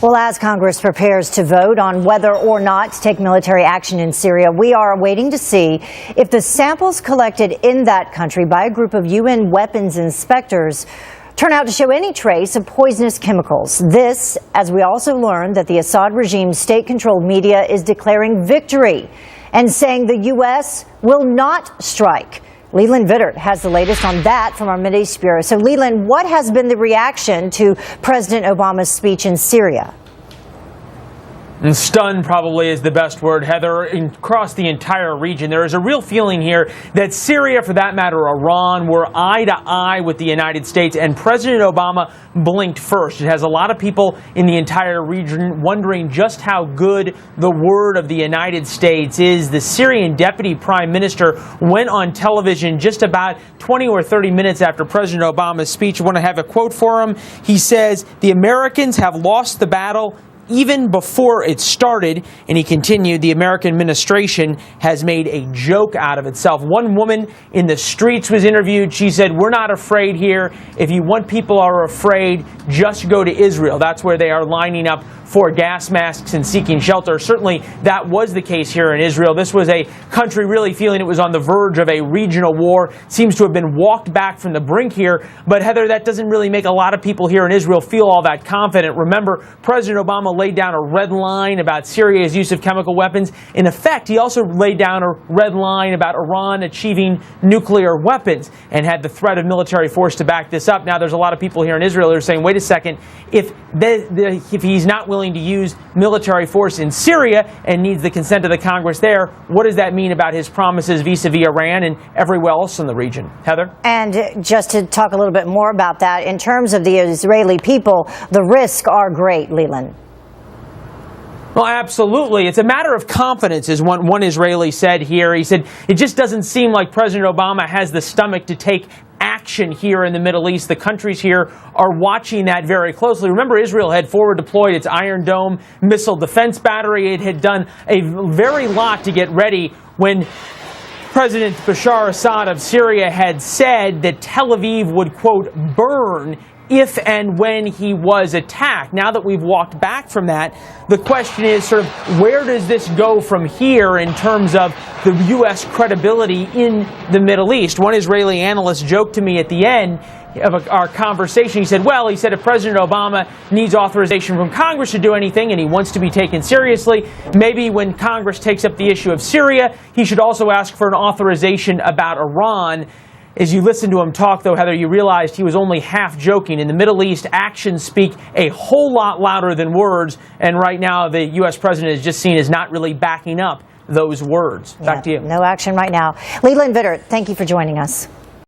Well, as Congress prepares to vote on whether or not to take military action in Syria, we are waiting to see if the samples collected in that country by a group of UN weapons inspectors turn out to show any trace of poisonous chemicals. This, as we also learned that the Assad regime's state-controlled media is declaring victory and saying the U.S. will not strike. Leland Vittert has the latest on that from our Mideast Bureau. So, Leland, what has been the reaction to President Obama's speech in Syria? And stunned probably is the best word, Heather. Across the entire region, there is a real feeling here that Syria, for that matter, Iran, were eye to eye with the United States, and President Obama blinked first. It has a lot of people in the entire region wondering just how good the word of the United States is. The Syrian deputy prime minister went on television just about 20 or 30 minutes after President Obama's speech. I want to have a quote for him. He says, "The Americans have lost the battle even before it started," and he continued, "The American administration has made a joke out of itself." One woman in the streets was interviewed. She said, "We're not afraid here. If you want people are afraid, just go to Israel." That's where they are lining up for gas masks and seeking shelter. Certainly that was the case here in Israel. This was a country really feeling it was on the verge of a regional war. Seems to have been walked back from the brink here. But Heather, that doesn't really make a lot of people here in Israel feel all that confident. Remember, President Obama laid down a red line about Syria's use of chemical weapons. In effect, he also laid down a red line about Iran achieving nuclear weapons and had the threat of military force to back this up. Now, there's a lot of people here in Israel who are saying, wait a second, if he's not willing to use military force in Syria and needs the consent of the Congress there, what does that mean about his promises vis-a-vis Iran and everywhere else in the region? Heather? And just to talk a little bit more about that, in terms of the Israeli people, the risks are great, Leland. Well, absolutely. It's a matter of confidence, as one Israeli said here. He said, it just doesn't seem like President Obama has the stomach to take action here in the Middle East. The countries here are watching that very closely. Remember, Israel had forward deployed its Iron Dome missile defense battery. It had done a very lot to get ready when President Bashar Assad of Syria had said that Tel Aviv would, quote, burn if and when he was attacked. Now that we've walked back from that, the question is sort of where does this go from here in terms of the U.S. credibility in the Middle East? One Israeli analyst joked to me at the end of our conversation. He said, if President Obama needs authorization from Congress to do anything and he wants to be taken seriously, maybe when Congress takes up the issue of Syria, he should also ask for an authorization about Iran. As you listen to him talk, though, Heather, you realized he was only half joking. In the Middle East, actions speak a whole lot louder than words, and right now the U.S. president is just seen as not really backing up those words. Back to you. No action right now. Leland Vittert, thank you for joining us.